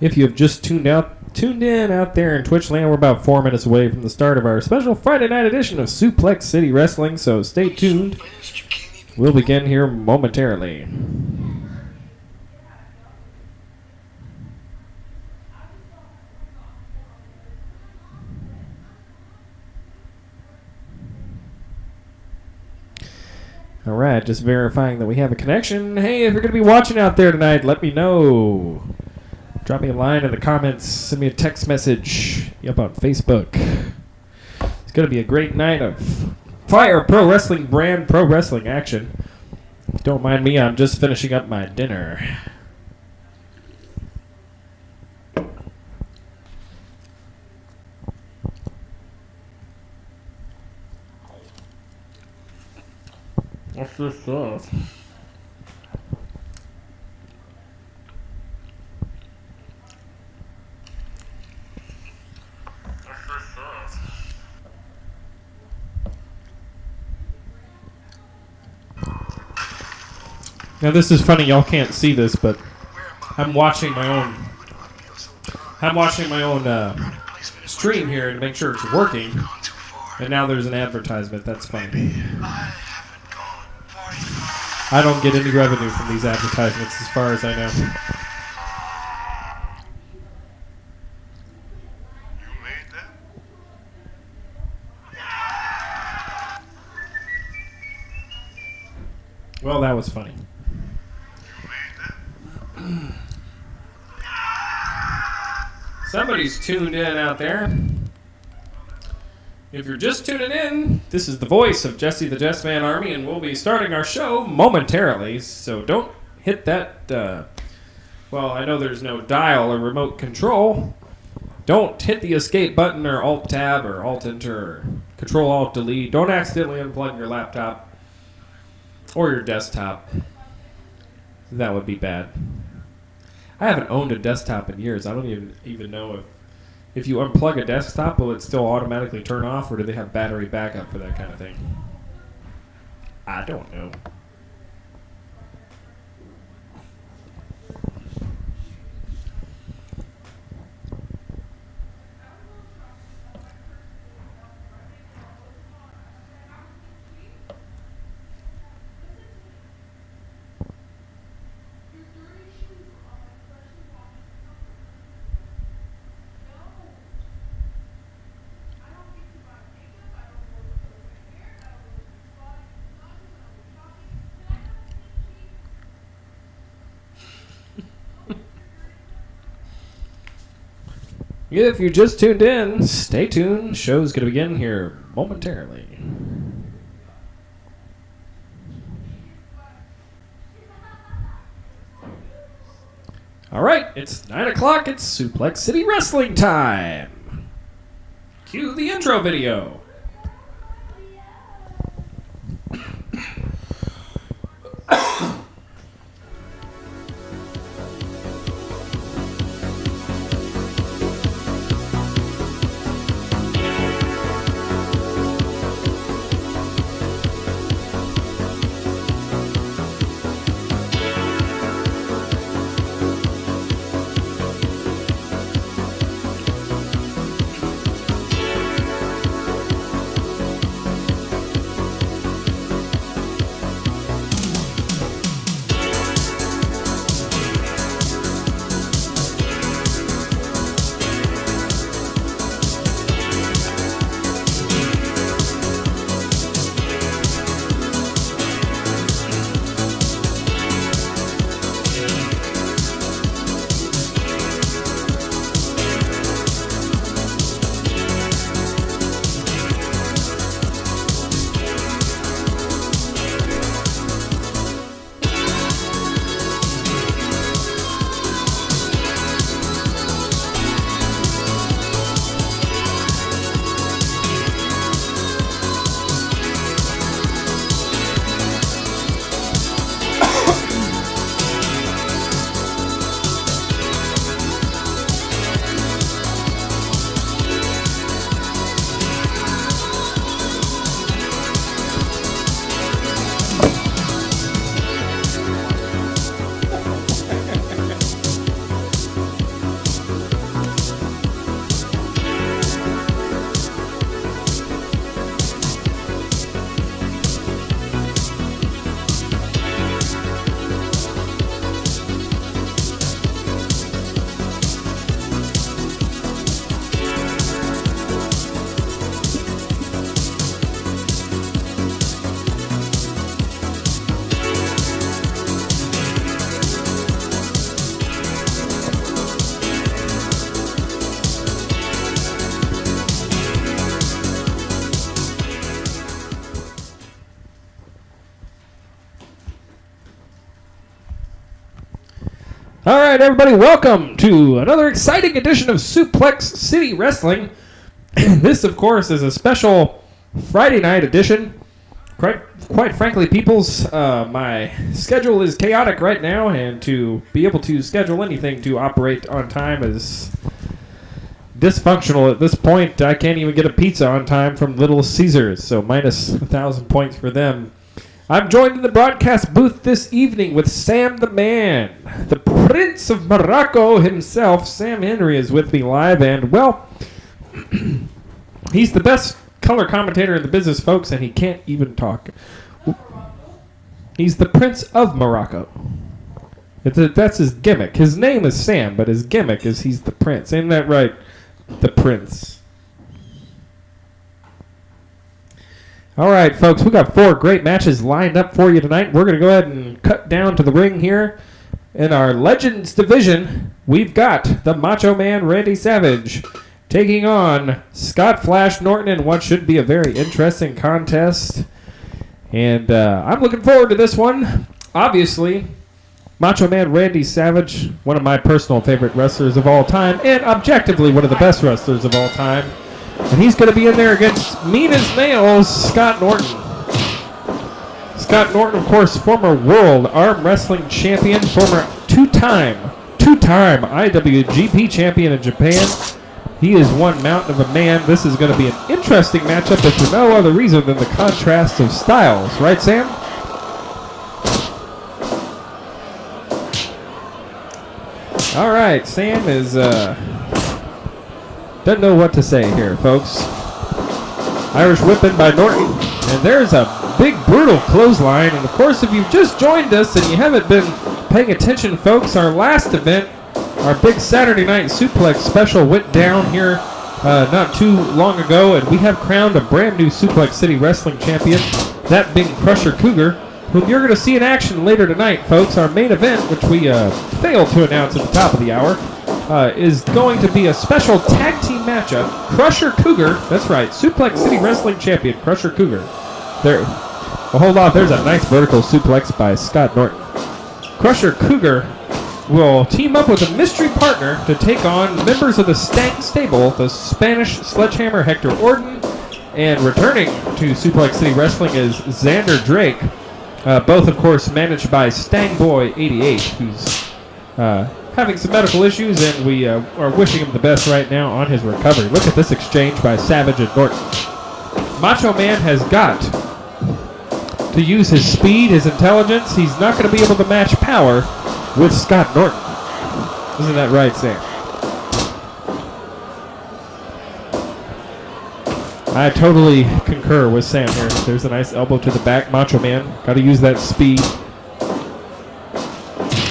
If you have just tuned in out there in Twitch land, we're about 4 minutes away from the start of our special Friday night edition of Suplex City Wrestling, so stay tuned. We'll begin here momentarily. All right, just verifying that we have a connection. Hey, if you're going to be watching out there tonight, let me know. Drop me a line in the comments. Send me a text message up on Facebook. It's going to be a great night of Fire Pro Wrestling brand pro wrestling action. If you don't mind me, I'm just finishing up my dinner. What's this sauce? Now this is funny, y'all can't see this, but I'm watching my own stream here to make sure it's working. And now there's an advertisement. That's funny. I don't get any revenue from these advertisements as far as I know. Well, that was funny. Somebody's tuned in out there. If you're just tuning in, this is the voice of Jesse the Jess Man Army, and we'll be starting our show momentarily, so don't hit that, well, I know there's no dial or remote control. Don't hit the escape button or Alt-Tab or Alt-Enter or Control-Alt-Delete. Don't accidentally unplug your laptop or your desktop. That would be bad. I haven't owned a desktop in years. I don't even know if you unplug a desktop, will it still automatically turn off, or do they have battery backup for that kind of thing? I don't know. If you just tuned in, stay tuned. Show's going to begin here momentarily. All right, it's 9 o'clock. It's Suplex City Wrestling time. Cue the intro video. All right, everybody, welcome to another exciting edition of Suplex City Wrestling. This, of course, is a special Friday night edition. Quite frankly, peoples, my schedule is chaotic right now, and to be able to schedule anything to operate on time is dysfunctional at this point. I can't even get a pizza on time from Little Caesars, so minus 1,000 points for them. I'm joined in the broadcast booth this evening with Sam the Man, the Prince of Morocco himself. Sam Henry is with me live, and, well, he's the best color commentator in the business, folks, and he can't even talk. He's the Prince of Morocco. That's his gimmick. His name is Sam, but his gimmick is he's the Prince. Ain't that right? The Prince. All right, folks, we got 4 great matches lined up for you tonight. We're going to go ahead and cut down to the ring here. In our Legends division, we've got the Macho Man Randy Savage taking on Scott Flash Norton in what should be a very interesting contest. And I'm looking forward to this one. Obviously, Macho Man Randy Savage, one of my personal favorite wrestlers of all time, and objectively one of the best wrestlers of all time. And he's going to be in there against Mean as Nails, Scott Norton. Scott Norton, of course, former World Arm Wrestling Champion, former two-time IWGP Champion in Japan. He is one mountain of a man. This is going to be an interesting matchup if for no other reason than the contrast of styles. Right, Sam? All right, Sam is... doesn't know what to say here, folks. Irish whipping by Norton. And there's a big, brutal clothesline. And, of course, if you've just joined us and you haven't been paying attention, folks, our last event, our big Saturday Night Suplex special, went down here not too long ago. And we have crowned a brand new Suplex City Wrestling Champion, that being Crusher Cougar, whom you're going to see in action later tonight, folks. Our main event, which we failed to announce at the top of the hour, is going to be a special tag team matchup. Crusher Cougar, that's right, Suplex City Wrestling Champion, Crusher Cougar. There, well, hold on, there's a nice vertical suplex by Scott Norton. Crusher Cougar will team up with a mystery partner to take on members of the Stank Stable, the Spanish Sledgehammer Hector Orton, and returning to Suplex City Wrestling is Xander Drake, both, of course, managed by Stang Boy 88, who's having some medical issues, and we are wishing him the best right now on his recovery. Look at this exchange by Savage and Norton. Macho Man has got to use his speed, his intelligence. He's not going to be able to match power with Scott Norton. Isn't that right, Sam? I totally concur with Sam here. There's a nice elbow to the back. Macho Man got to use that speed.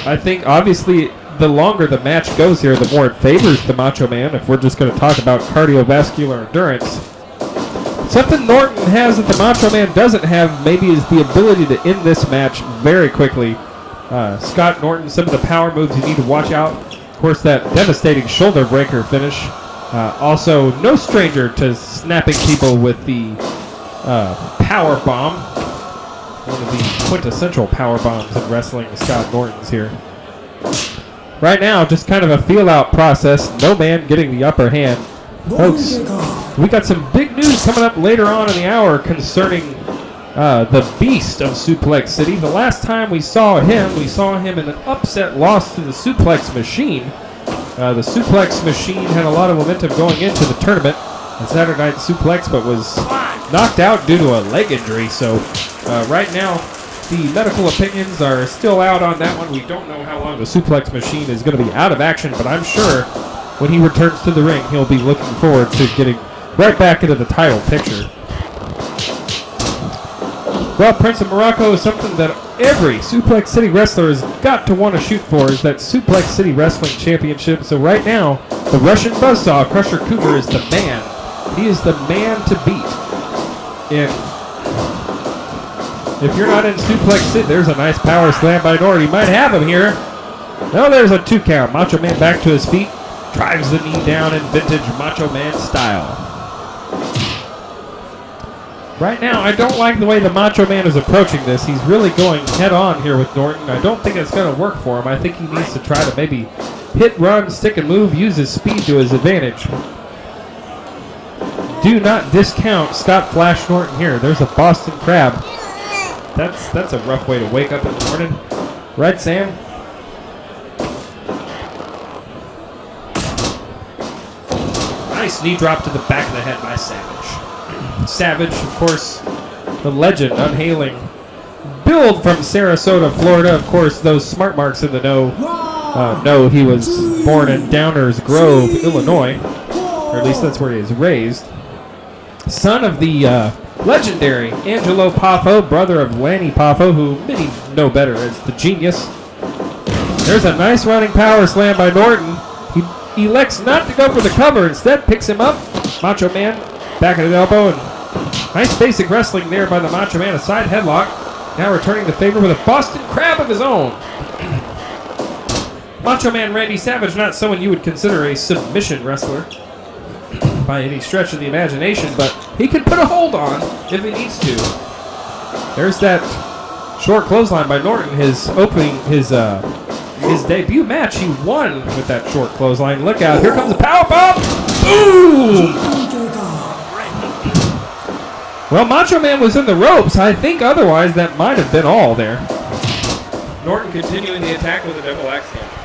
I think, obviously, the longer the match goes here, the more it favors the Macho Man, if we're just going to talk about cardiovascular endurance. Something Norton has that the Macho Man doesn't have maybe is the ability to end this match very quickly. Scott Norton, some of the power moves you need to watch out. Of course, that devastating shoulder breaker finish. Also, no stranger to snapping people with the power bomb. One of the quintessential power bombs in wrestling, Scott Norton's here. Right now, just kind of a feel-out process. No man getting the upper hand. Folks, we got some big news coming up later on in the hour concerning the Beast of Suplex City. The last time we saw him in an upset loss to the Suplex Machine. The Suplex Machine had a lot of momentum going into the tournament on Saturday Night Suplex, but was knocked out due to a leg injury. So right now, the medical opinions are still out on that one. We don't know how long the Suplex Machine is going to be out of action, but I'm sure when he returns to the ring, he'll be looking forward to getting right back into the title picture. Well, Prince of Morocco is something that every Suplex City wrestler has got to want to shoot for, is that Suplex City Wrestling Championship. So right now, the Russian Buzzsaw, Crusher Cougar, is the man. He is the man to beat. And if you're not in Suplex City, there's a nice power slam by Norton. You might have him here. No, there's a 2 count. Macho Man back to his feet. Drives the knee down in vintage Macho Man style. Right now, I don't like the way the Macho Man is approaching this. He's really going head on here with Norton. I don't think it's going to work for him. I think he needs to try to maybe hit, run, stick and move, use his speed to his advantage. Do not discount Scott Flash Norton here. There's a Boston Crab. That's a rough way to wake up in the morning. Right, Sam? Nice knee drop to the back of the head by Savage. Savage, of course, the legend, unhailing. Build from Sarasota, Florida. Of course, those smart marks in the know he was born in Downers Grove, Illinois. Or at least that's where he was raised. Son of the legendary Angelo Poffo, brother of Lanny Poffo, who many know better as the Genius. There's a nice running power slam by Norton. He elects not to go for the cover, instead picks him up. Macho Man, back at the elbow, and nice basic wrestling there by the Macho Man, a side headlock. Now returning the favor with a Boston Crab of his own. Macho Man Randy Savage, not someone you would consider a submission wrestler by any stretch of the imagination, but he can put a hold on if he needs to. There's that short clothesline by Norton, his debut match. He won with that short clothesline. Look out, here comes a power bomb. Boom! Well, Macho Man was in the ropes. I think otherwise that might have been all there. Norton continuing the attack with a double axe handle.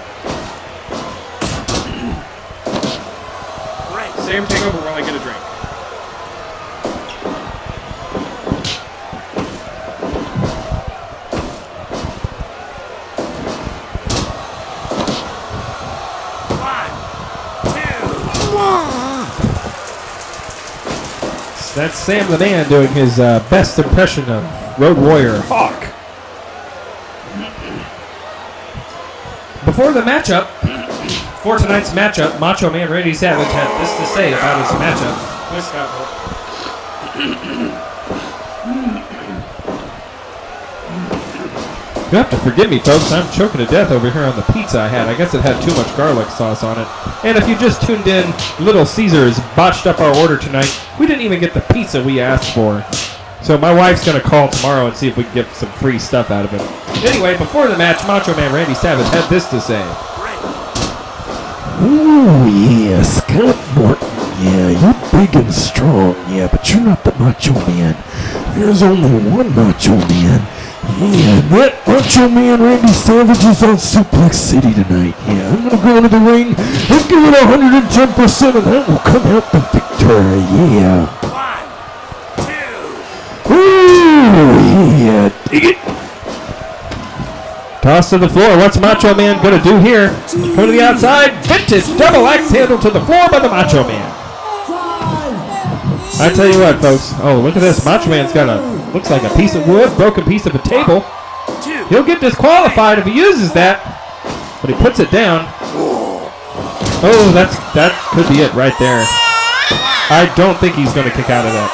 Sam, take over while I get a drink. That's Sam the Man doing his best impression of Road Warrior Hawk. Before the matchup, for tonight's matchup, Macho Man Randy Savage had this to say about his matchup with Scott Norton. You have to forgive me, folks. I'm choking to death over here on the pizza I had. I guess it had too much garlic sauce on it. And if you just tuned in, Little Caesars botched up our order tonight. We didn't even get the pizza we asked for. So my wife's going to call tomorrow and see if we can get some free stuff out of it. Anyway, before the match, Macho Man Randy Savage had this to say. Oh, yeah, Scott Norton. Yeah, you're big and strong. Yeah, but you're not the Macho Man. There's only one Macho Man. Yeah, that Macho Man Randy Savage is on Suplex City tonight. Yeah, I'm going to go into the ring and give it 110%, and that will come out the victor. Yeah. 1, 2. Ooh, yeah, dig it. Toss to the floor. What's Macho Man going to do here? Come to the outside. Vintage double axe handle to the floor by the Macho Man. I tell you what, folks. Oh, look at this. Macho Man's got looks like a piece of wood, broken piece of a table. He'll get disqualified if he uses that, but he puts it down. Oh, that could be it right there. I don't think he's going to kick out of that.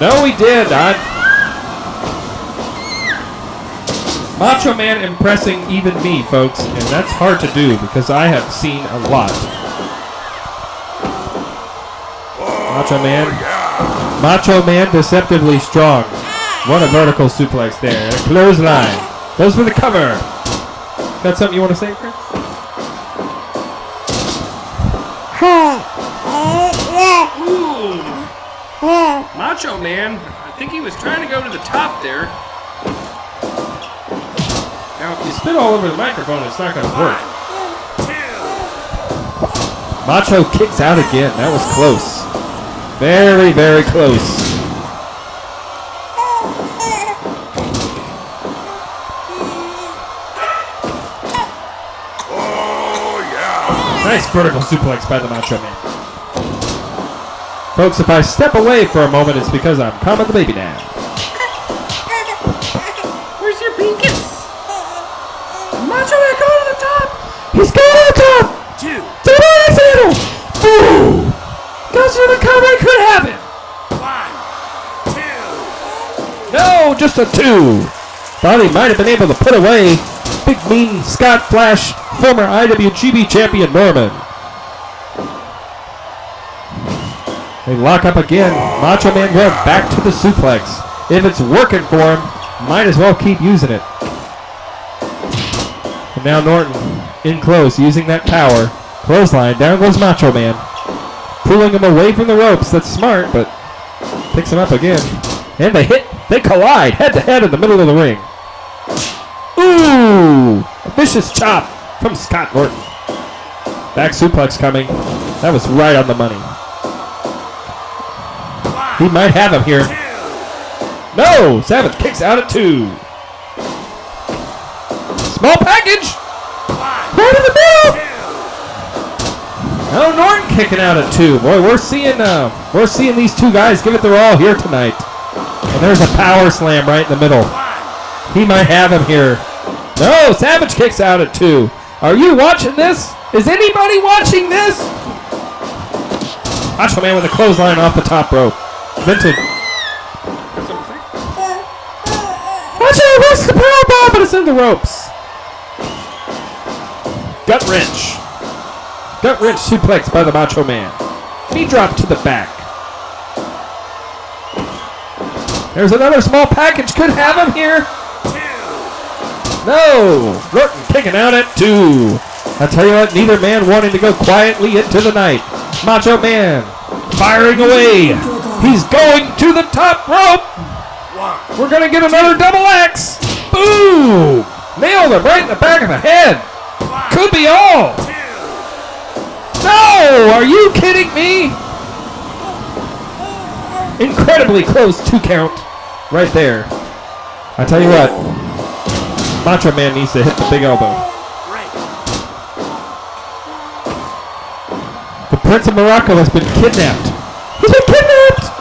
No, he did. Macho Man impressing even me, folks, and that's hard to do because I have seen a lot. Macho Man deceptively strong. What a vertical suplex there. A clothesline. Goes for the cover. Got something you want to say, Chris? Macho Man, I think he was trying to go to the top there. Now, if you spit all over the microphone, it's not going to work. Macho kicks out again. That was close. Very, very close. Nice vertical suplex by the Macho Man. Folks, if I step away for a moment, it's because I'm calming the baby down. Where's your beacon? Macho Man going to the top! He's going to the top! 2. Boom! Goes for the cover, it could happen! 1, 2. No, just a 2. Thought he might have been able to put away Big Mean Scott Flash, former IWGP champion Norman. They lock up again. Macho Man going back to the suplex. If it's working for him, might as well keep using it. And now Norton in close, using that power. Clothesline, down goes Macho Man. Pulling him away from the ropes. That's smart, but picks him up again. And they collide head to head in the middle of the ring. Ooh! A vicious chop from Scott Norton. Back suplex coming. That was right on the money. He might have him here. No! Savage kicks out at 2. Small package! Right in the middle! Oh, Norton kicking out at 2. Boy, we're seeing these two guys give it their all here tonight. And there's a power slam right in the middle. He might have him here. No, Savage kicks out at 2. Are you watching this? Is anybody watching this? Macho Man with a clothesline off the top rope. Vintage. Macho Man wants the powerbomb, but it's in the ropes. Gut wrench. Gut wrench suplex by the Macho Man. Knee drop to the back. There's another small package. Could have him here. No. Norton kicking out at 2. I tell you what, neither man wanting to go quietly into the night. Macho Man firing away. He's going to the top rope. We're going to get another double axe. Boom. Nailed him right in the back of the head. Could be all. No, are you kidding me? Incredibly close 2 count right there. I tell you what, Macho Man needs to hit the big elbow. The Prince of Morocco has been kidnapped. He's been kidnapped!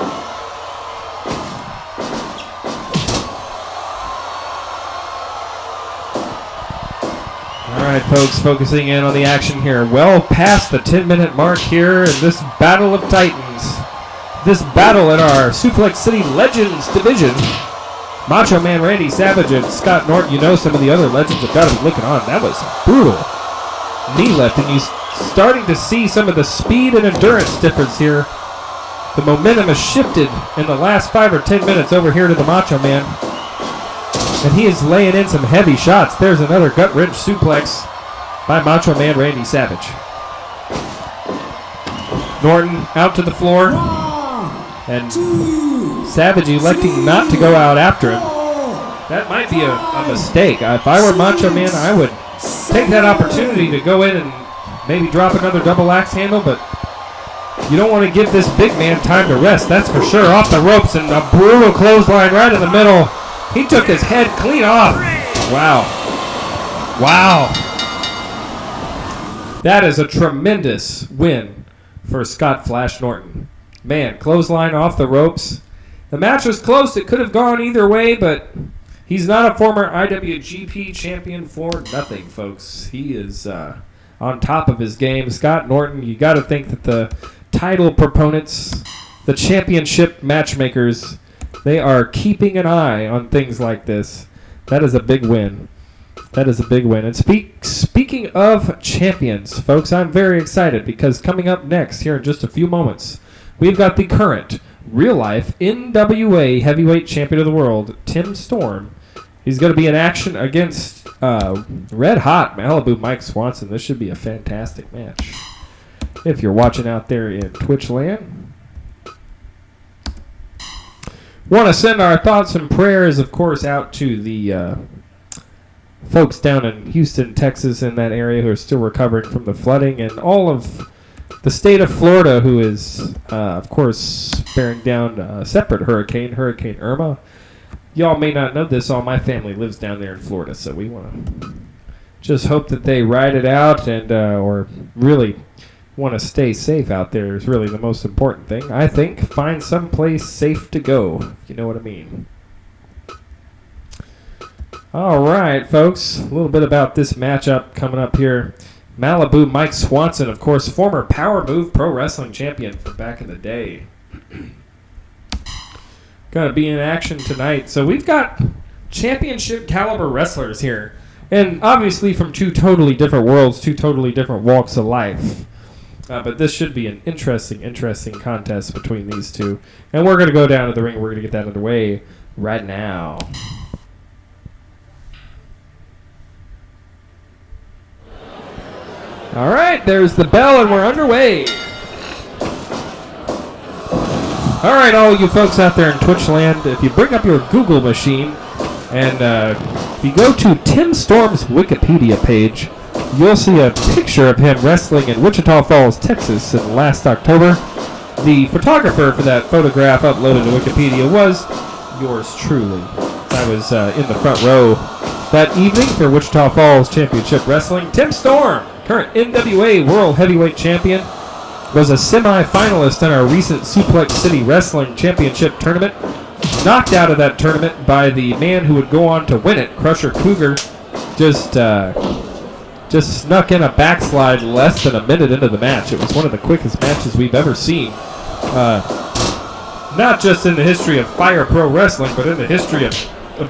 Alright, folks, focusing in on the action here. Well past the 10-minute mark here in this Battle of Titans. This battle in our Suplex City Legends division. Macho Man Randy Savage and Scott Norton. You know some of the other legends have got to be looking on. That was brutal. Knee lift, and you starting to see some of the speed and endurance difference here. The momentum has shifted in the last 5 or 10 minutes over here to the Macho Man. And he is laying in some heavy shots. There's another gut wrench suplex by Macho Man Randy Savage. Norton out to the floor. And Savage electing not to go out after him. That might be a mistake. If I were Macho Man, I would take that opportunity to go in and maybe drop another double axe handle, but you don't want to give this big man time to rest, that's for sure. Off the ropes and a brutal clothesline right in the middle. He took his head clean off. Wow. Wow. That is a tremendous win for Scott Flash Norton. Man, clothesline off the ropes. The match was close. It could have gone either way, but he's not a former IWGP champion for nothing, folks. He is on top of his game. Scott Norton, you got to think that the title proponents, the championship matchmakers, they are keeping an eye on things like this. That is a big win. That is a big win. And speaking of champions, folks, I'm very excited because coming up next here in just a few moments, we've got the current real-life NWA heavyweight champion of the world, Tim Storm. He's going to be in action against red-hot Malibu Mike Swanson. This should be a fantastic match. If you're watching out there in Twitch land. Want to send our thoughts and prayers, of course, out to the folks down in Houston, Texas, in that area who are still recovering from the flooding, and all of the state of Florida, who is, of course, bearing down a separate hurricane, Hurricane Irma. Y'all may not know this. All my family lives down there in Florida, so we want to just hope that they ride it out and or really want to stay safe out there is really the most important thing. I think find some place safe to go, if you know what I mean. All right, folks, a little bit about this matchup coming up here. Malibu Mike Swanson, of course, former Power Move Pro Wrestling champion from back in the day. Going to be in action tonight. So we've got championship caliber wrestlers here. And obviously from two totally different worlds, two totally different walks of life. But this should be an interesting contest between these two. And we're going to go down to the ring. We're going to get that underway right now. All right, there's the bell, and we're underway. All right, all you folks out there in Twitch land, if you bring up your Google machine and if you go to Tim Storm's Wikipedia page, you'll see a picture of him wrestling in Wichita Falls, Texas in last October. The photographer for that photograph uploaded to Wikipedia was yours truly. I was in the front row that evening for Wichita Falls Championship Wrestling. Tim Storm, current NWA World Heavyweight Champion, was a semi-finalist in our recent Suplex City Wrestling Championship tournament. Knocked out of that tournament by the man who would go on to win it, Crusher Cougar. Just snuck in a backslide less than a minute into the match. It was one of the quickest matches we've ever seen. Not just in the history of Fire Pro Wrestling, but in the history of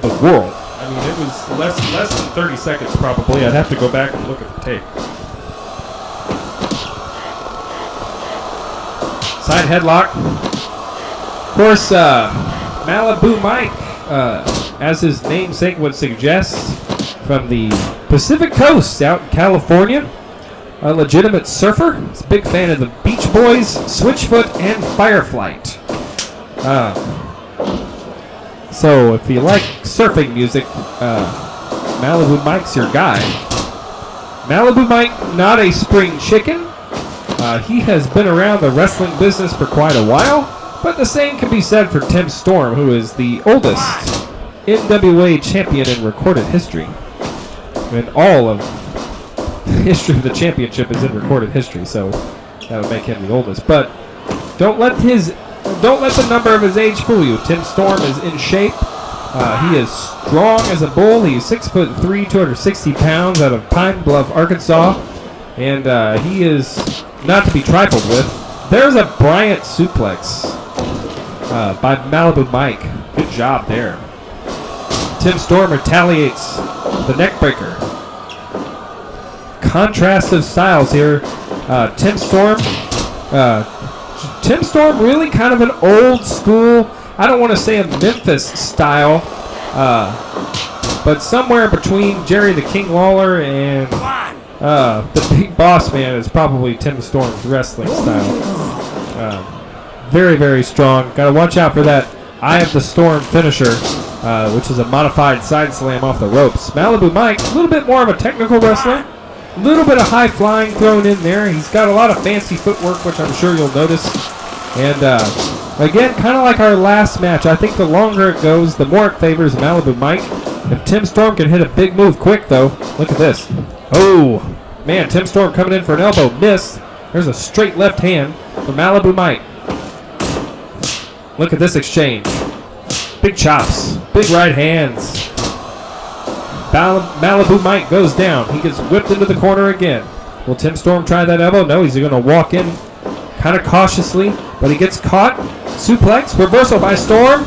the world. I mean, it was less than 30 seconds probably. I'd have to go back and look at the tape. Side headlock. Of course, Malibu Mike, as his namesake would suggest, from the Pacific Coast out in California. A legitimate surfer. He's a big fan of the Beach Boys, Switchfoot, and Fireflight. So if you like surfing music, Malibu Mike's your guy. Malibu Mike, not a spring chicken. He has been around the wrestling business for quite a while, but the same can be said for Tim Storm, who is the oldest NWA champion in recorded history. And all of the history of the championship is in recorded history, so that would make him the oldest. But don't let the number of his age fool you. Tim Storm is in shape. He is strong as a bull. He's 6'3", 260 pounds, out of Pine Bluff, Arkansas, and he is not to be trifled with. There's a Bryant suplex by Malibu Mike. Good job there. Tim Storm retaliates the neckbreaker. Contrast of styles here. Tim Storm really kind of an old school, I don't want to say a Memphis style, but somewhere between Jerry the King Lawler and the Big Boss Man is probably Tim Storm's wrestling style. Very, very strong. Got to watch out for that Eye of the Storm finisher, which is a modified side slam off the ropes. Malibu Mike, a little bit more of a technical wrestler. A little bit of high flying thrown in there. He's got a lot of fancy footwork, which I'm sure you'll notice. And again, kind of like our last match, I think the longer it goes, the more it favors Malibu Mike. If Tim Storm can hit a big move quick, though, look at this. Oh, man, Tim Storm coming in for an elbow. Miss. There's a straight left hand for Malibu Mike. Look at this exchange. Big chops. Big right hands. Malibu Mike goes down. He gets whipped into the corner again. Will Tim Storm try that elbow? No, he's going to walk in kind of cautiously, but he gets caught. Suplex. Reversal by Storm.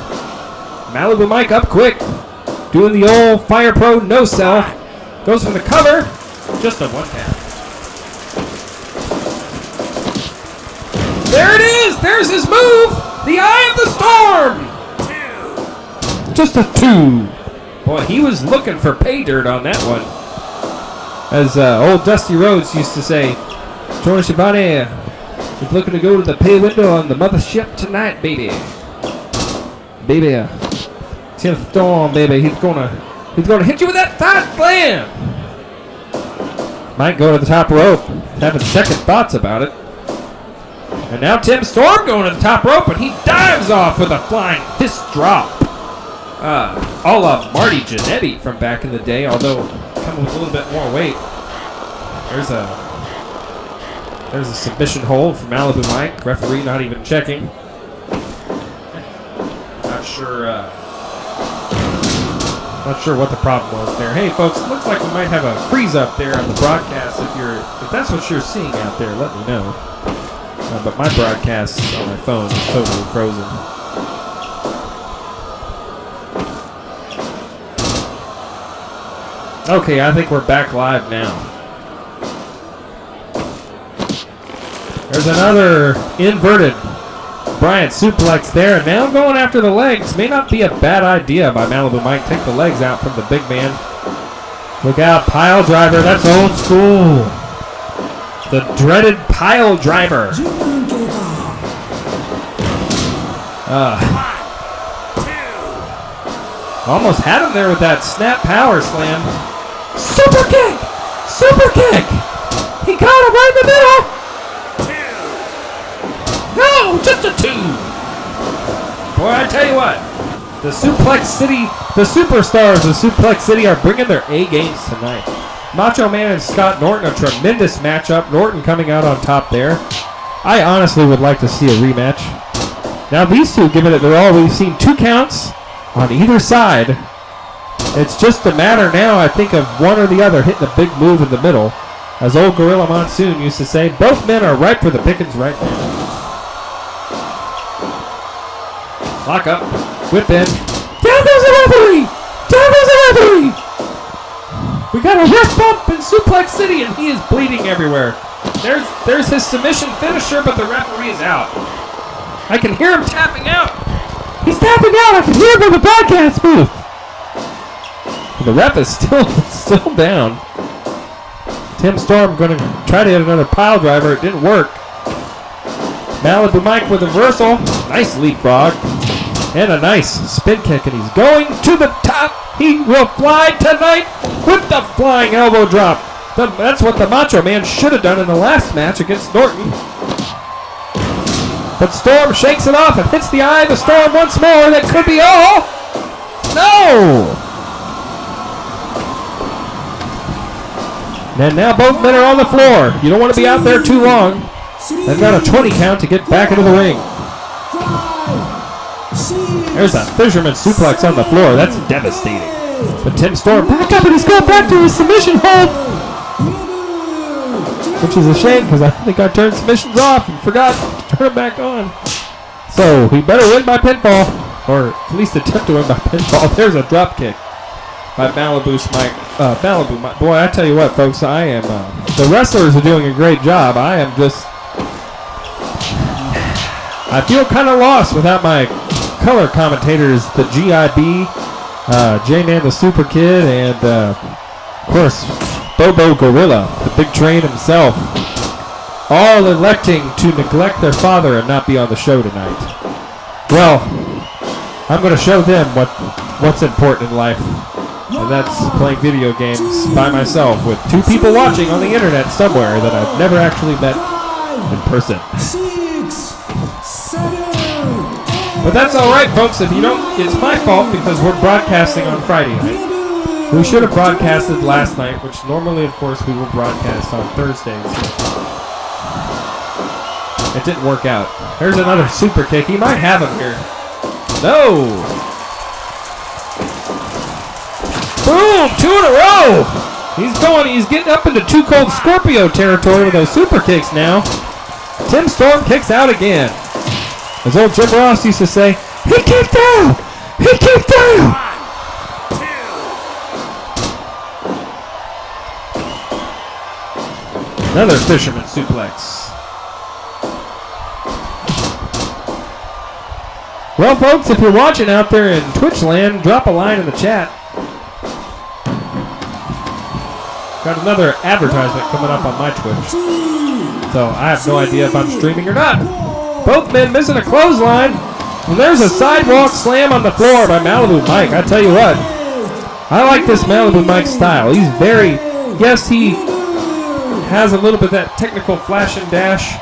Malibu Mike up quick. Doing the old Fire Pro no-sell. Goes for the cover. Just a one tap. There it is. There's his move. The Eye of the Storm. Just a 2. Boy, he was looking for pay dirt on that one. As old Dusty Rhodes used to say, Tony Schiavone is looking to go to the pay window on the mothership tonight, baby. Baby, Tim Storm, baby, he's gonna hit you with that thigh slam. Might go to the top rope, having second thoughts about it. And now Tim Storm going to the top rope, and he dives off with a flying fist drop. A la Marty Jannetty from back in the day, although coming with a little bit more weight. There's a submission hold from Malibu Mike. Referee not even checking. Not sure what the problem was there. Hey folks, looks like we might have a freeze up there on the broadcast. If that's what you're seeing out there, let me know. But my broadcast on my phone is totally frozen. Okay, I think we're back live now. There's another inverted Bryant suplex there. And now going after the legs may not be a bad idea by Malibu Mike. Take the legs out from the big man. Look out, pile driver. That's old school. The dreaded pile driver. Almost had him there with that snap power slam. Super kick! Super kick! He caught him right in the middle! No, just a 2! Boy, I tell you what, the Suplex City, the superstars of Suplex City are bringing their A games tonight. Macho Man and Scott Norton, a tremendous matchup. Norton coming out on top there. I honestly would like to see a rematch. Now these two giving it their all. We've seen 2 counts on either side. It's just a matter now, I think, of one or the other hitting a big move in the middle. As old Gorilla Monsoon used to say, both men are ripe for the pickings right now. Lock up, whip in. Down goes the referee! Down goes the referee! We got a ref bump in Suplex City and he is bleeding everywhere. There's his submission finisher, but the referee is out. I can hear him tapping out. He's tapping out. I can hear him in the broadcast booth. The ref is still down. Tim Storm going to try to hit another pile driver. It didn't work. Malibu Mike with a reversal. Nice leapfrog. And a nice spin kick. And he's going to the top. He will fly tonight with the flying elbow drop. That's what the Macho Man should have done in the last match against Norton. But Storm shakes it off and hits the eye of the Storm once more. That could be all. No! And now both men are on the floor. You don't want to be out there too long. They've got a 20 count to get back into the ring. There's a fisherman suplex on the floor. That's devastating. But Tim Storm back up and he's going back to his submission hold. Which is a shame because I think I turned submissions off and forgot to turn them back on. So he better win by pinfall. Or at least attempt to win by pinfall. There's a drop kick by Malibu Mike. Boy, I tell you what, folks, I am. The wrestlers are doing a great job. I feel kind of lost without my color commentators, the GIB, J-Man the Super Kid, and of course, Bobo Gorilla, the big train himself, all electing to neglect their father and not be on the show tonight. Well, I'm going to show them what's important in life. And that's playing video games by myself with 2 people watching on the internet somewhere that I've never actually met in person. 6, 7, 8. But that's alright, folks. If you don't, it's my fault because we're broadcasting on Friday night. We should have broadcasted last night, which normally, of course, we will broadcast on Thursdays. It didn't work out. There's another super kick. He might have him here. No! Boom! 2 in a row! He's getting up into 2 Cold Scorpio territory with those super kicks now. Tim Storm kicks out again. As old Jim Ross used to say, he kicked out! He kicked out! Another fisherman suplex. Well, folks, if you're watching out there in Twitch land, drop a line in the chat. Got another advertisement coming up on my Twitch. So I have no idea if I'm streaming or not. Both men missing a clothesline. And there's a sidewalk slam on the floor by Malibu Mike. I tell you what, I like this Malibu Mike style. He's very, yes, he has a little bit of that technical flash and dash,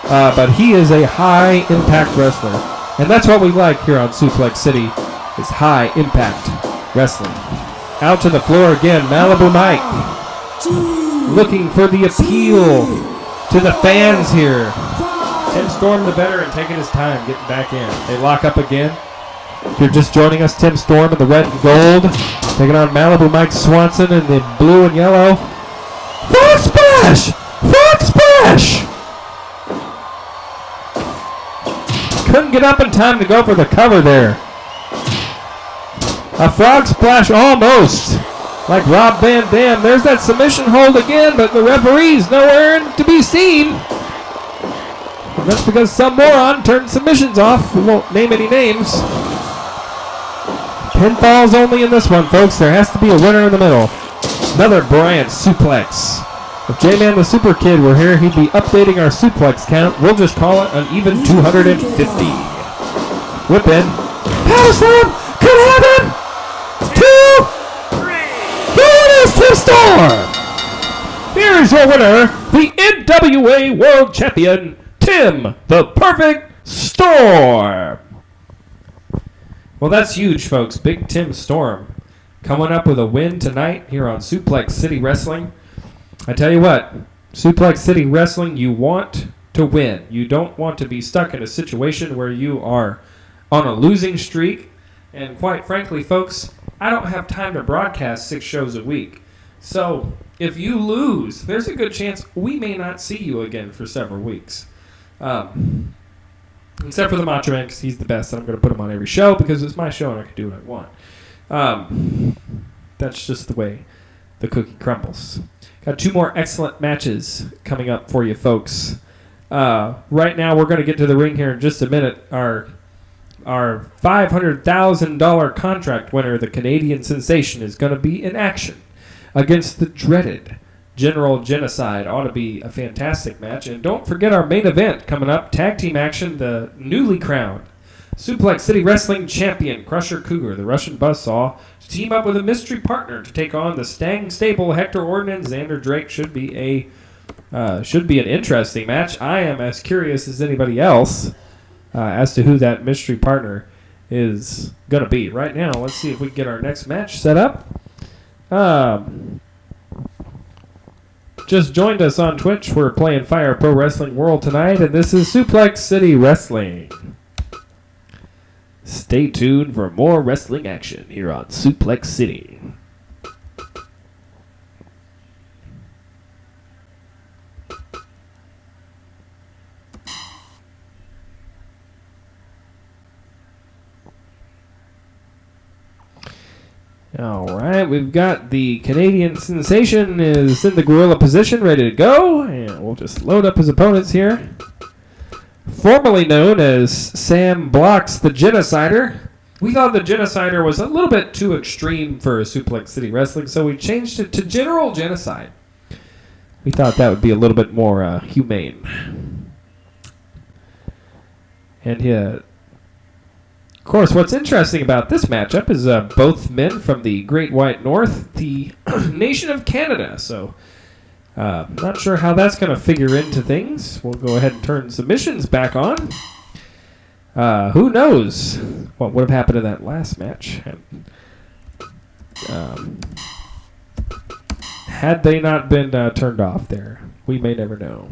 but he is a high impact wrestler. And that's what we like here on Suplex City, is high impact wrestling. Out to the floor again, Malibu Mike. Looking for the appeal to the fans here. Tim Storm the veteran taking his time getting back in. They lock up again. If you're just joining us, Tim Storm in the red and gold. Taking on Malibu Mike Swanson in the blue and yellow. Frog splash! Frog splash! Couldn't get up in time to go for the cover there. A frog splash almost. Like Rob Van Dam. There's that submission hold again, but the referee's nowhere to be seen. That's because some moron turned submissions off. We won't name any names. Pinfalls only in this one, folks. There has to be a winner in the middle. Another Bryant suplex. If J-Man the Super Kid were here, he'd be updating our suplex count. We'll just call it an even 250. Whip in. Power slam! Could happen! 2, 3. Here it is, Tim Storm! Here's your winner, the NWA World Champion, Tim the Perfect Storm. Well, that's huge, folks. Big Tim Storm coming up with a win tonight here on Suplex City Wrestling. I tell you what, Suplex City Wrestling, you want to win. You don't want to be stuck in a situation where you are on a losing streak. And quite frankly, folks, I don't have time to broadcast 6 shows a week. So if you lose, there's a good chance we may not see you again for several weeks. Except for the Macho Man, because he's the best, and I'm going to put him on every show because it's my show and I can do what I want. That's just the way the cookie crumbles. Got 2 more excellent matches coming up for you, folks. Right now, we're going to get to the ring here in just a minute. Our $500,000 contract winner, the Canadian Sensation, is going to be in action against the dreaded General Genocide. Ought to be a fantastic match. And don't forget our main event coming up, tag team action, the newly crowned Suplex City Wrestling Champion, Crusher Cougar, the Russian Buzzsaw, to team up with a mystery partner to take on the Stang Stable, Hector Orton and Xander Drake. Should be an interesting match. I am as curious as anybody else as to who that mystery partner is going to be. Right now, let's see if we can get our next match set up. Just joined us on Twitch. We're playing Fire Pro Wrestling World tonight, and this is Suplex City Wrestling. Stay tuned for more wrestling action here on Suplex City. All right, we've got the Canadian Sensation is in the gorilla position, ready to go, and we'll just load up his opponents here. Formerly known as Sam Blocks the Genocider. We thought the Genocider was a little bit too extreme for Suplex City Wrestling, so we changed it to General Genocide. We thought that would be a little bit more humane. And of course, what's interesting about this matchup is both men from the Great White North, the nation of Canada. So, not sure how that's going to figure into things. We'll go ahead and turn submissions back on. Who knows what would have happened in that last match had they not been turned off there. We may never know.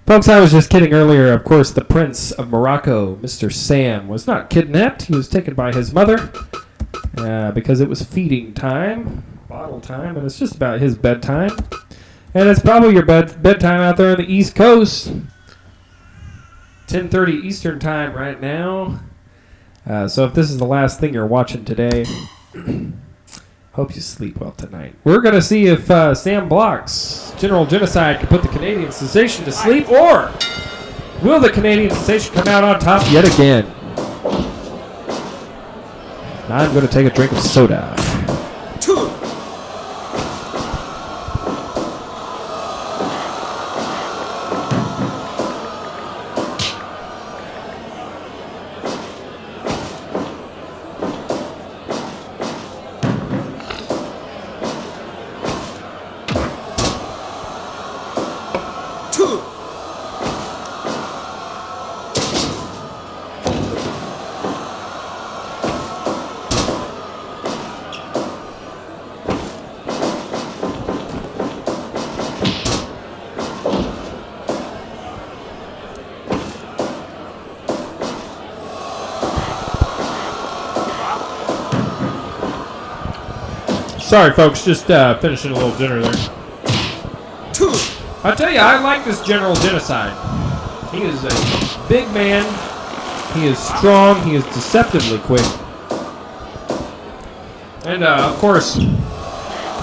Folks, I was just kidding earlier. Of course, the Prince of Morocco, Mr. Sam, was not kidnapped. He was taken by his mother because it was feeding time, bottle time, and it's just about his bedtime. And it's probably your bedtime out there on the East Coast. 10:30 Eastern time right now. So if this is the last thing you're watching today, hope you sleep well tonight. We're going to see if Sam Blocks, General Genocide, can put the Canadian Sensation to sleep, or will the Canadian Sensation come out on top yet again? Now I'm going to take a drink of soda. Sorry, folks, just finishing a little dinner there. I tell you, I like this General Genocide. He is a big man. He is strong. He is deceptively quick. And, of course,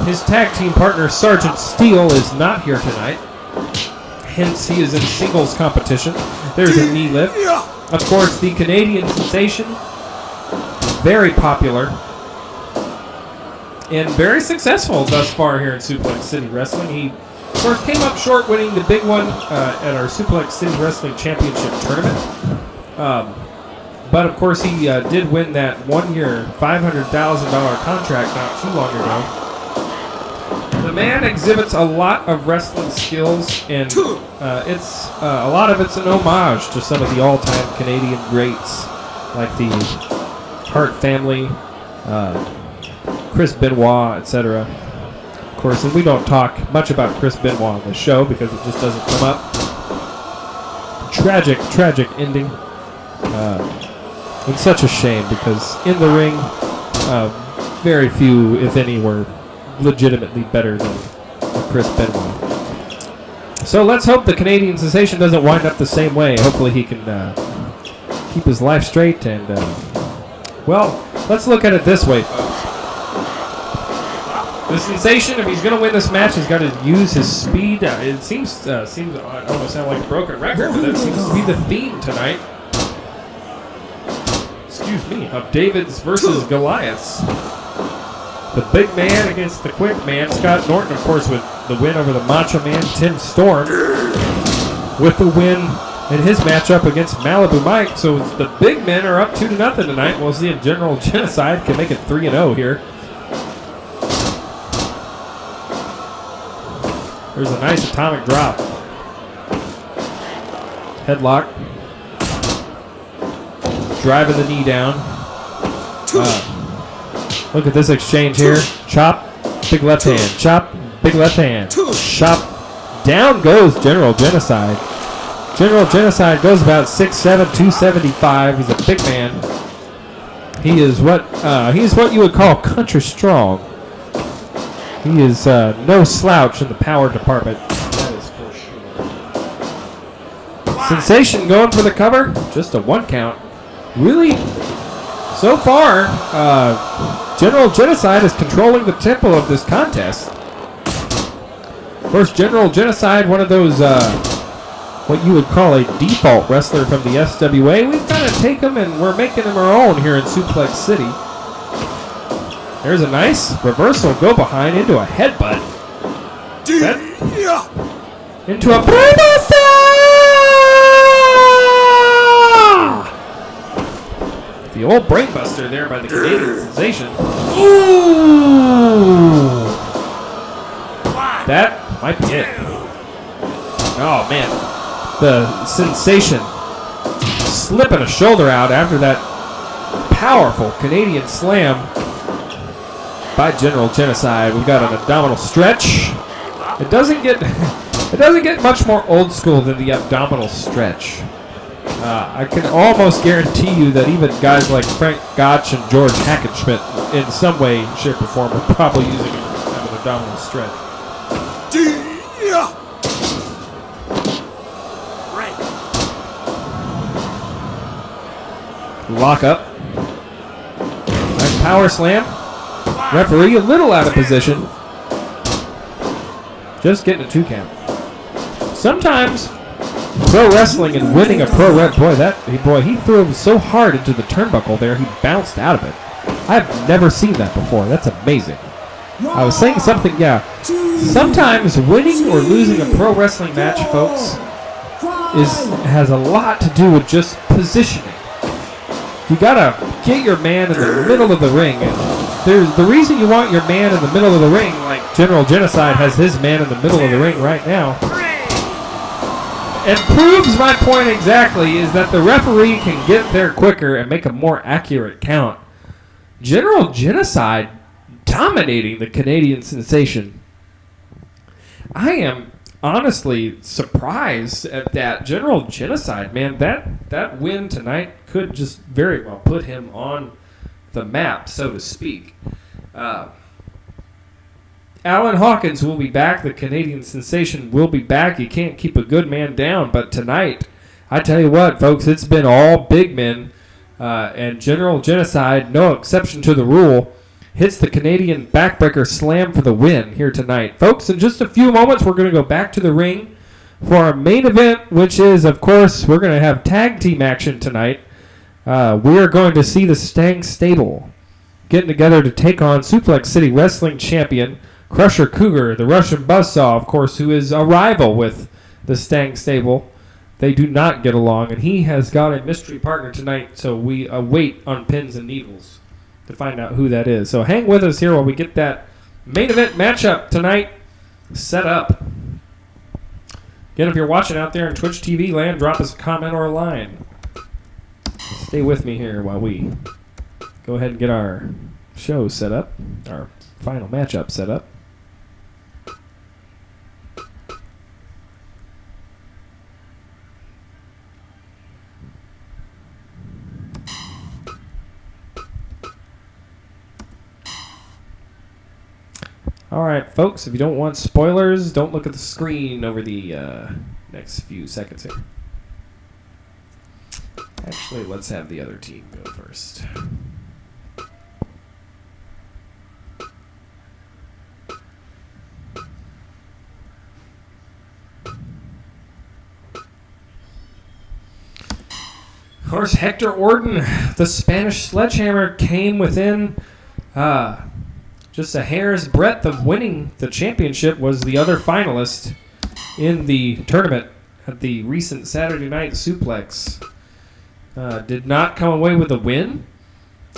His tag team partner, Sergeant Steele, is not here tonight. Hence, he is in singles competition. There's a knee lift. Of course, the Canadian sensation, very popular and very successful thus far here in Suplex City Wrestling. He, of course, came up short winning the big one at our Suplex City Wrestling Championship tournament. But, of course, he did win that one-year $500,000 contract not too long ago. The man exhibits a lot of wrestling skills, and it's a lot of it's an homage to some of the all-time Canadian greats, like the Hart family, Chris Benoit, etc. Of course, and we don't talk much about Chris Benoit on this show because it just doesn't come up. Tragic ending. And such a shame because in the ring, very few, if any, were legitimately better than Chris Benoit. So let's hope the Canadian sensation doesn't wind up the same way. Hopefully he can keep his life straight and, well, let's look at it this way, folks. The sensation, if he's going to win this match, he's got to use his speed. It seems I almost sound like a broken record, but that seems to be the theme tonight. Excuse me, of Davids versus Goliaths. The big man against the quick man. Scott Norton, of course, with the win over the Macho Man, Tim Storm, with the win in his matchup against Malibu Mike. So the big men are up 2-0 tonight. We'll see if General Genocide can make it 3-0 here. There's a nice atomic drop. Headlock. Driving the knee down. Look at this exchange here. Chop, big left hand. Chop, big left hand. Chop. Down goes General Genocide. General Genocide goes about 6'7", 275. He's a big man. He is what you would call country strong. He is no slouch in the power department. That is for sure. Sensation going for the cover. Just a 1 count. Really, so far, General Genocide is controlling the tempo of this contest. Of course, General Genocide, one of those, what you would call a default wrestler from the SCW. We've kind of taken him and we're making him our own here in Suplex City. There's a nice reversal go behind into a headbutt. Into a brainbuster! The old brainbuster there by the Canadian sensation. Ooh! That might be it. Oh man, the sensation slipping a shoulder out after that powerful Canadian slam by General Genocide. We've got an abdominal stretch. It doesn't get much more old school than the abdominal stretch. I can almost guarantee you that even guys like Frank Gotch and George Hackenschmidt, in some way, shape, or form, are probably using an abdominal stretch. Lock up. Nice power slam. Referee a little out of position. Just getting a 2 count. Sometimes pro wrestling and winning a pro red boy, he threw him so hard into the turnbuckle there he bounced out of it. I've never seen that before. That's amazing. I was saying something, yeah. Sometimes winning or losing a pro wrestling match, folks, has a lot to do with just positioning. You gotta get your man in the middle of the ring. And the reason you want your man in the middle of the ring, like General Genocide has his man in the middle of the ring right now, and proves my point exactly, is that the referee can get there quicker and make a more accurate count. General Genocide dominating the Canadian sensation. I am honestly surprised at that. General Genocide, man, that win tonight could just very well put him on the map, so to speak. Alan Hawkins will be back. The Canadian sensation will be back. You can't keep a good man down. But tonight, I tell you what, folks, it's been all big men. And General Genocide, no exception to the rule, hits the Canadian backbreaker slam for the win here tonight. Folks, in just a few moments, we're going to go back to the ring for our main event, which is, of course, we're going to have tag team action tonight. We are going to see the Stang Stable getting together to take on Suplex City Wrestling Champion Crusher Cougar, the Russian Buzzsaw, of course, who is a rival with the Stang Stable. They do not get along, and he has got a mystery partner tonight, so we await on pins and needles to find out who that is. So hang with us here while we get that main event matchup tonight set up. Again, if you're watching out there in Twitch TV land, drop us a comment or a line. Stay with me here while we go ahead and get our show set up, our final matchup set up. All right, folks, if you don't want spoilers, don't look at the screen over the next few seconds here. Actually, let's have the other team go first. Of course, Hector Orton, the Spanish Sledgehammer, came within just a hair's breadth of winning the championship, was the other finalist in the tournament at the recent Saturday Night Suplex. Did not come away with a win,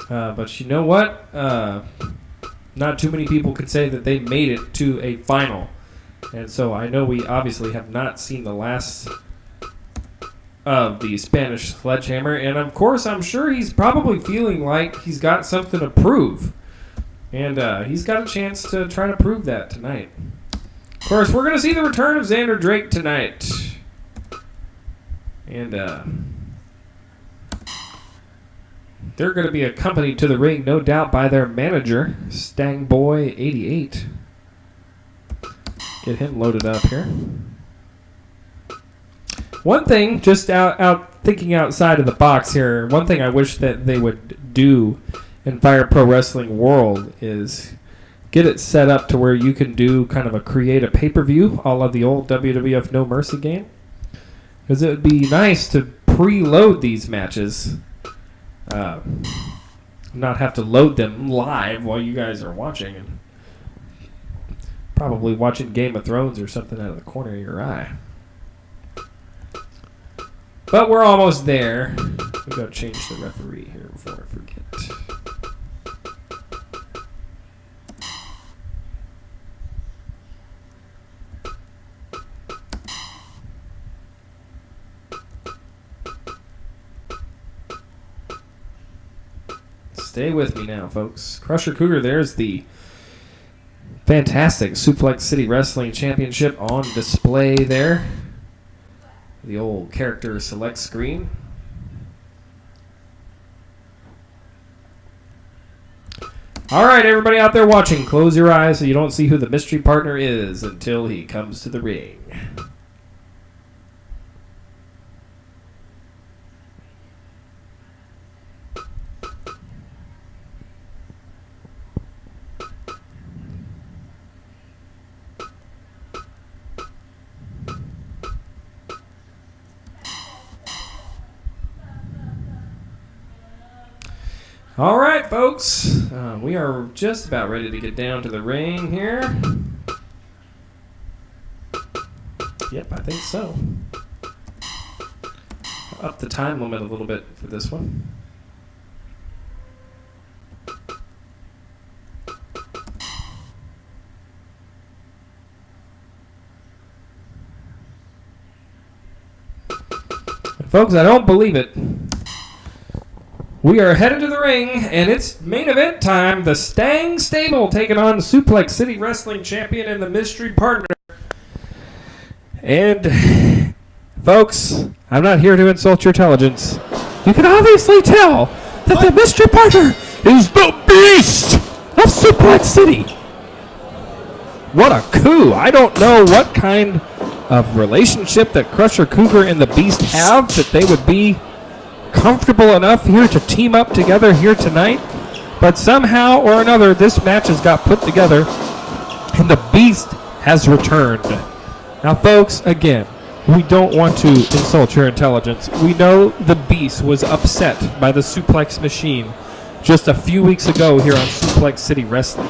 but you know what? Not too many people could say that they made it to a final. And so I know we obviously have not seen the last of the Spanish Sledgehammer. And of course, I'm sure he's probably feeling like he's got something to prove. And he's got a chance to try to prove that tonight. Of course, we're going to see the return of Xander Drake tonight. And they're going to be accompanied to the ring, no doubt, by their manager, Stangboy88. Get him loaded up here. One thing, just out thinking outside of the box here, one thing I wish that they would do in Fire Pro Wrestling World is get it set up to where you can do kind of a create a pay-per-view, all of the old WWF No Mercy game. Because it would be nice to preload these matches. Not have to load them live while you guys are watching. And probably watching Game of Thrones or something out of the corner of your eye. But we're almost there. We gotta change the referee here before I forget. Stay with me now, folks. Crusher Cougar, there's the fantastic Suplex City Wrestling Championship on display there. The old character select screen. All right, everybody out there watching, close your eyes so you don't see who the mystery partner is until he comes to the ring. All right, folks. We are just about ready to get down to the ring here. Yep, I think so. Up the time limit a little bit for this one. And folks, I don't believe it. We are headed to the ring, and it's main event time. The Stang Stable taking on Suplex City Wrestling Champion and the mystery partner. And, folks, I'm not here to insult your intelligence. You can obviously tell that the mystery partner is the Beast of Suplex City. What a coup. I don't know what kind of relationship that Crusher Cougar and the Beast have that they would be comfortable enough here to team up together here tonight. But somehow or another, this match has got put together, and the Beast has returned. Now, folks, again, we don't want to insult your intelligence. We know the Beast was upset by the suplex machine just a few weeks ago here on Suplex City Wrestling.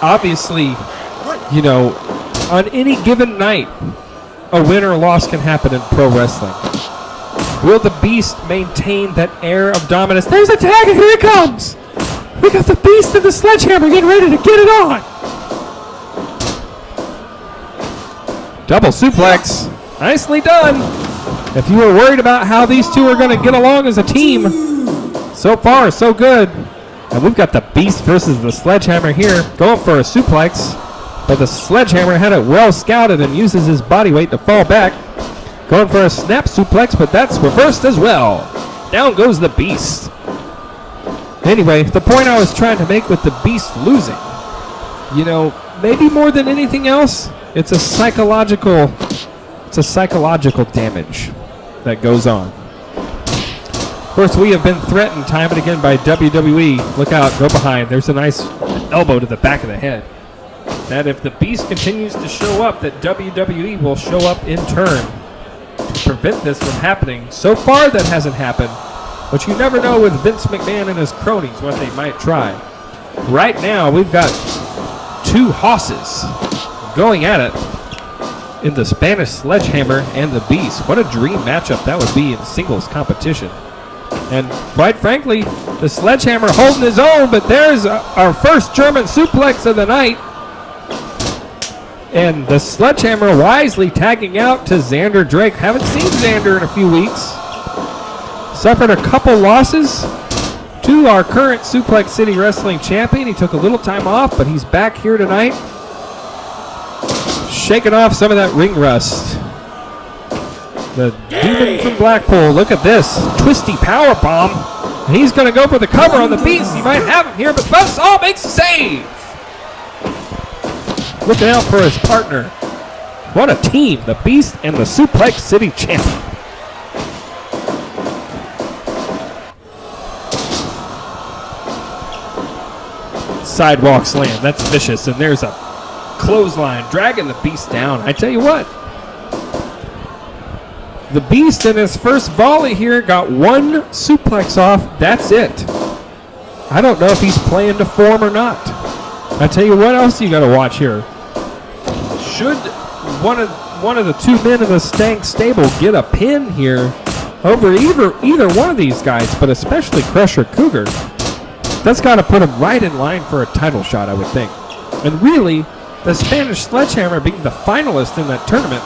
Obviously, you know, on any given night, a win or loss can happen in pro wrestling. Will the Beast maintain that air of dominance? There's a tag, and here it comes! We got the Beast and the Sledgehammer getting ready to get it on! Double suplex. Nicely done. If you were worried about how these two are going to get along as a team, so far, so good. And we've got the Beast versus the Sledgehammer here, going for a suplex. But the Sledgehammer had it well scouted and uses his body weight to fall back. Going for a snap suplex, but that's reversed as well. Down goes the Beast. Anyway, the point I was trying to make with the Beast losing, you know, maybe more than anything else, it's a psychological damage that goes on. Of course, we have been threatened time and again by WWE. Look out, go behind. There's a nice elbow to the back of the head. That if the Beast continues to show up, that WWE will show up in turn to prevent this from happening. So far, that hasn't happened. But you never know with Vince McMahon and his cronies what they might try. Right now, we've got two hosses going at it in the Spanish Sledgehammer and the Beast. What a dream matchup that would be in singles competition. And quite frankly, the Sledgehammer holding his own, but there's our first German suplex of the night. And the Sledgehammer wisely tagging out to Xander Drake. Haven't seen Xander in a few weeks. Suffered a couple losses to our current Suplex City Wrestling champion. He took a little time off, but he's back here tonight. Shaking off some of that ring rust. The Demon from Blackpool. Look at this. Twisty power bomb. And he's going to go for the cover on the Beast. He might have him here, but Buzzsaw makes a save. Looking out for his partner. What a team. The Beast and the Suplex City champion. Sidewalk slam. That's vicious. And there's a clothesline dragging the Beast down. I tell you what. The Beast in his first volley here got one suplex off. That's it. I don't know if he's playing to form or not. I tell you what else you got to watch here. Should one of the two men in the Stank stable get a pin here over either one of these guys, but especially Crusher Cougar, that's got to put him right in line for a title shot, I would think. And really, the Spanish Sledgehammer being the finalist in that tournament,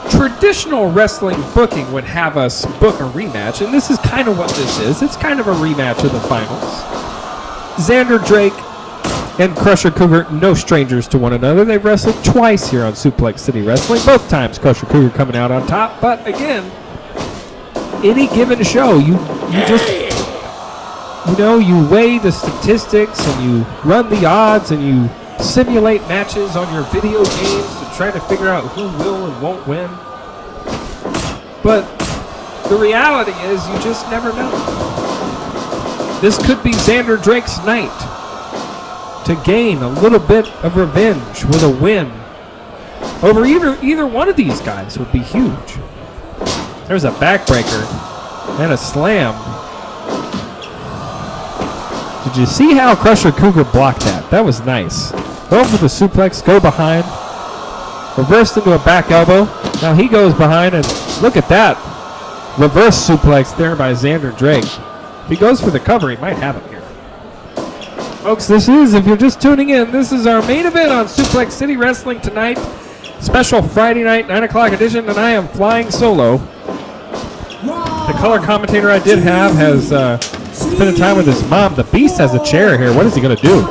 traditional wrestling booking would have us book a rematch, and this is kind of what this is. It's kind of a rematch of the finals. Xander Drake and Crusher Cougar, no strangers to one another. They've wrestled twice here on Suplex City Wrestling. Both times Crusher Cougar coming out on top. But again, any given show, you just, you know, you weigh the statistics and you run the odds and you simulate matches on your video games to try to figure out who will and won't win. But the reality is you just never know. This could be Xander Drake's night to gain a little bit of revenge with a win over either one of these guys would be huge. There's a backbreaker and a slam. Did you see how Crusher Cougar blocked that? That was nice. Go for the suplex, go behind. Reversed into a back elbow. Now he goes behind, and look at that. Reverse suplex there by Xander Drake. If he goes for the cover, he might have it here. Folks, this is, if you're just tuning in, this is our main event on Suplex City Wrestling tonight. Special Friday night, 9 o'clock edition, and I am flying solo. The color commentator I did have has spent time with his mom. The Beast has a chair here. What is he going to do?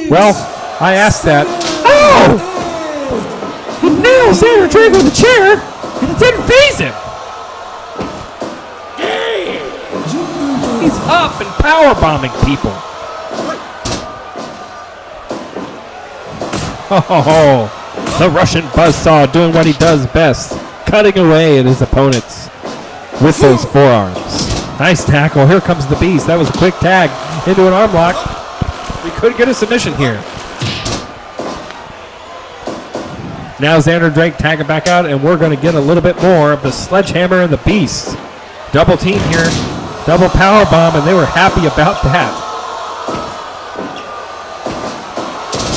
Well, I asked that. Oh! He nailed Xander Drake with a chair, and it didn't faze him. He's up and power bombing people. Oh, the Russian Buzzsaw doing what he does best, cutting away at his opponents with those forearms. Nice tackle. Here comes the Beast. That was a quick tag into an arm lock. We could get a submission here. Now Xander Drake tagging back out, and we're going to get a little bit more of the Sledgehammer and the Beast. Double team here. Double power bomb, and they were happy about that.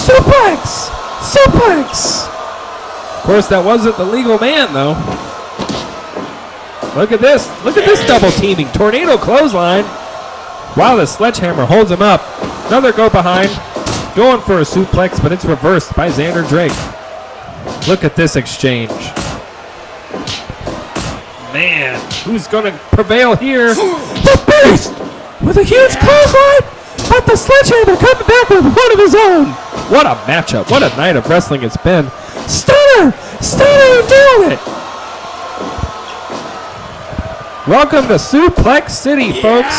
Suplex! Suplex! Of course, that wasn't the legal man, though. Look at this. Look at this double teaming. Tornado clothesline. Wow, the Sledgehammer holds him up. Another go behind. Going for a suplex, but it's reversed by Xander Drake. Look at this exchange. Man, who's going to prevail here? The Beast with a huge clothesline, but the Sledgehammer coming back with one of his own. What a matchup. What a night of wrestling it's been. Stunner! Stunner doing it! Welcome to Suplex City, folks.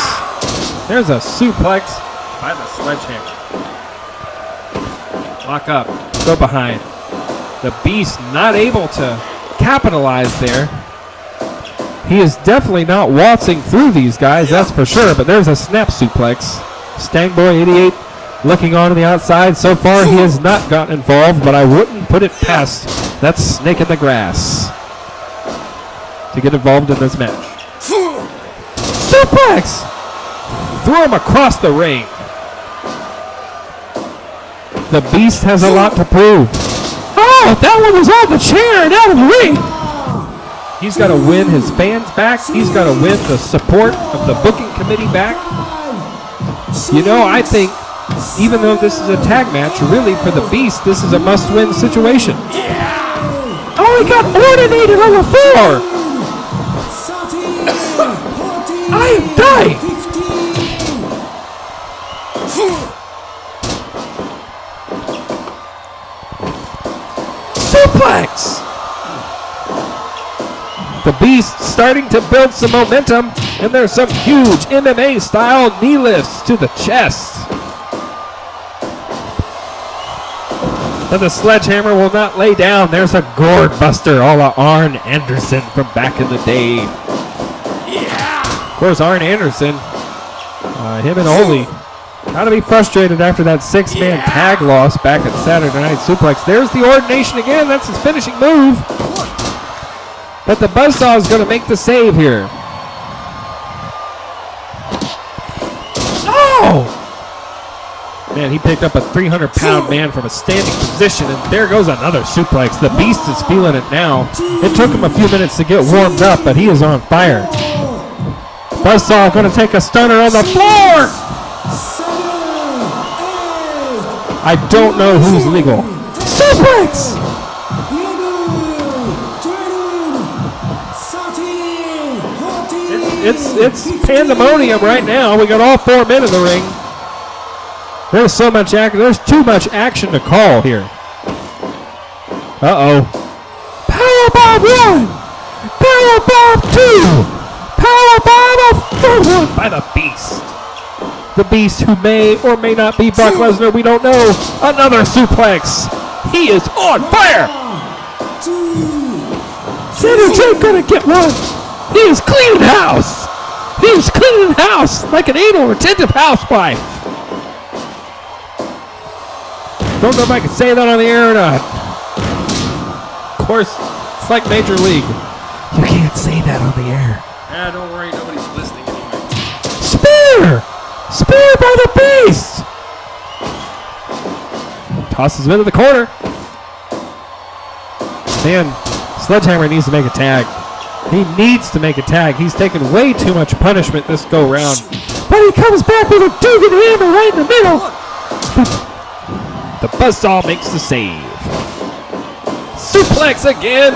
There's a suplex by the Sledgehammer. Lock up. Go behind. The Beast not able to capitalize there. He is definitely not waltzing through these guys, that's for sure, but there's a snap suplex. Stangboy 88 looking on the outside. So far, he has not gotten involved, but I wouldn't put it past that snake in the grass to get involved in this match. Suplex! Throw him across the ring. The Beast has a lot to prove. Oh, that one was on the chair and out of the ring. He's got to win his fans back. He's got to win the support of the booking committee back. You know, I think even though this is a tag match, really for the Beast, this is a must-win situation. Oh, he got ordinated on the floor. I am dying. Suplex. The Beast starting to build some momentum, and there's some huge MMA-style knee lifts to the chest. But the Sledgehammer will not lay down. There's a gourd buster a la Arn Anderson from back in the day. Of course, Arn Anderson, him and Ole, got to be frustrated after that six-man tag loss back at Saturday Night Suplex. There's the Ordination again. That's his finishing move. But the Buzzsaw is going to make the save here. Oh! Man, he picked up a 300-pound man from a standing position, and there goes another suplex. The Beast is feeling it now. It took him a few minutes to get warmed up, but he is on fire. Buzzsaw going to take a stunner on the floor. I don't know who's legal. Suplex! It's pandemonium right now. We got all four men in the ring. There's so much action. There's too much action to call here. Uh-oh. Powerbomb 1. Powerbomb 2. Powerbomb of third one by the Beast. The Beast who may or may not be Brock Lesnar. We don't know. Another suplex. He is on fire. Xander Drake gonna get one. He is cleaning house. He is cleaning house like an anal retentive housewife. Don't know if I can say that on the air or not. Of course, it's like Major League. You can't say that on the air. Don't worry, nobody's listening anyway. Spear! Spear by the Beast! Tosses him into the corner. Man, Sledgehammer needs to make a tag. He needs to make a tag. He's taken way too much punishment this go round. But he comes back with a Dugan hammer right in the middle. The Buzzsaw makes the save. Suplex again.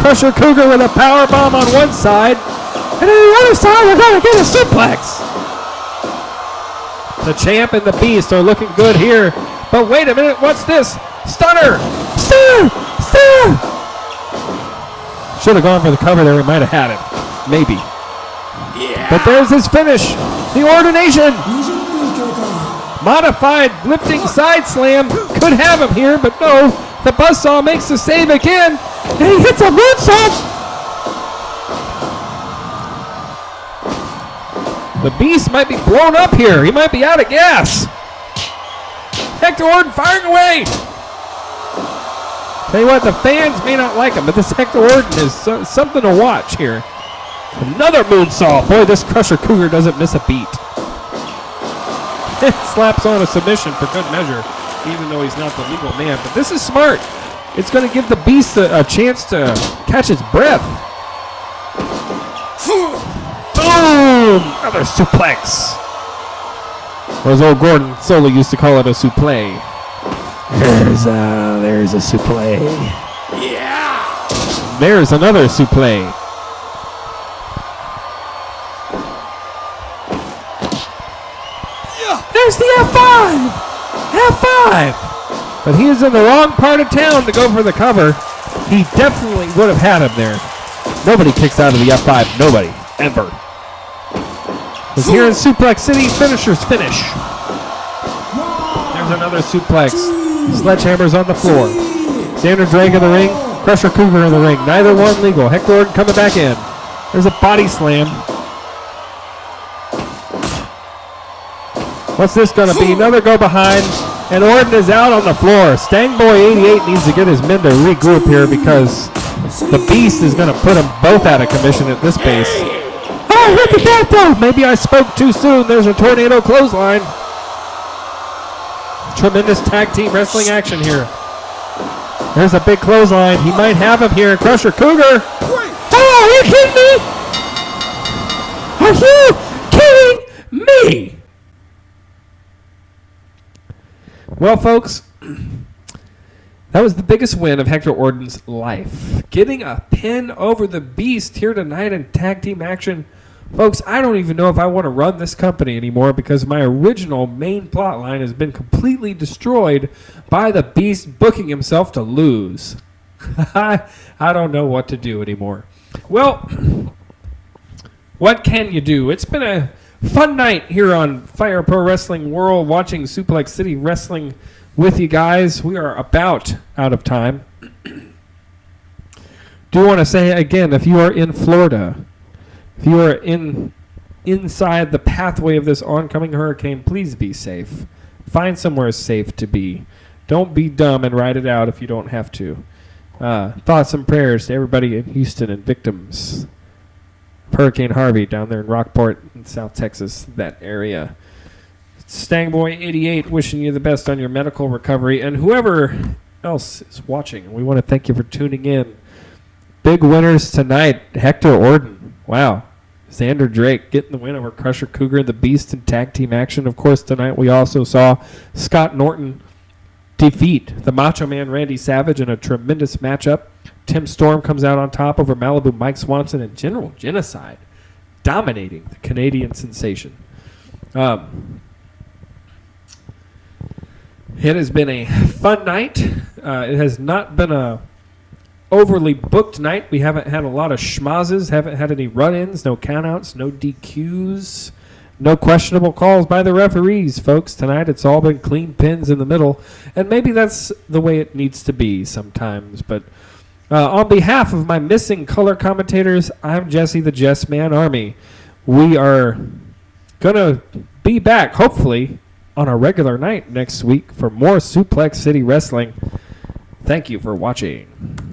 Crusher Cougar with a power bomb on one side. And on the other side, we're going to get a suplex. The Champ and the Beast are looking good here. But wait a minute, what's this? Stunner! Stunner! Stunner! Should have gone for the cover there. We might have had it. Maybe. Yeah. But there's his finish. The Ordination. Modified lifting side slam. Could have him here, but no. The Buzzsaw makes the save again. And he hits a moonsault. The Beast might be blown up here. He might be out of gas. Hector Orton firing away. Tell you what, the fans may not like him, but this Hector Orton is something to watch here. Another moonsault. Boy, this Crusher Cougar doesn't miss a beat. Slaps on a submission for good measure, even though he's not the legal man. But this is smart. It's going to give the Beast a chance to catch his breath. Boom! Another suplex. Or as old Gordon Solie used to call it, a suplex. There's a suplex. There's another suplex. There's the F5! F5! But he is in the wrong part of town to go for the cover. He definitely would have had him there. Nobody kicks out of the F5. Nobody. Ever. Because here in Suplex City, finishers finish. There's another suplex. Sledgehammer's on the floor. Xander Drake in the ring. Crusher Cougar in the ring. Neither one legal. Hector Orton coming back in. There's a body slam. What's this going to be? Another go behind. And Orton is out on the floor. Stangboy 88 needs to get his men to regroup here because the Beast is going to put them both out of commission at this pace. Oh, look at that though. Maybe I spoke too soon. There's a tornado clothesline. Tremendous tag team wrestling action here. There's a big clothesline. He might have him here. Crusher Cougar. Oh, are you kidding me? Are you kidding me? Well, folks, that was the biggest win of Hector Orton's life. Getting a pin over the Beast here tonight in tag team action. Folks, I don't even know if I want to run this company anymore because my original main plot line has been completely destroyed by the Beast booking himself to lose. I don't know what to do anymore. Well, what can you do? It's been a fun night here on Fire Pro Wrestling World, watching Suplex City Wrestling with you guys. We are about out of time. Do want to say again, if you are in Florida, if you are inside the pathway of this oncoming hurricane, please be safe. Find somewhere safe to be. Don't be dumb and ride it out if you don't have to. Thoughts and prayers to everybody in Houston and victims Hurricane Harvey down there in Rockport in South Texas, that area. Stangboy88 wishing you the best on your medical recovery, and whoever else is watching, we want to thank you for tuning in. Big winners tonight, Hector Orton. Wow. Xander Drake getting the win over Crusher Cougar, the Beast in tag team action. Of course, tonight we also saw Scott Norton defeat the Macho Man Randy Savage in a tremendous matchup. Tim Storm comes out on top over Malibu Mike Swanson and General Genocide, dominating the Canadian sensation. It has been a fun night. It has not been a overly booked night. We haven't had a lot of schmazzes, haven't had any run-ins, no countouts, no DQs, no questionable calls by the referees, folks. Tonight it's all been clean pins in the middle, and maybe that's the way it needs to be sometimes, but on behalf of my missing color commentators, I'm Jesse the Jess Man Army. We are going to be back, hopefully, on a regular night next week for more Suplex City Wrestling. Thank you for watching.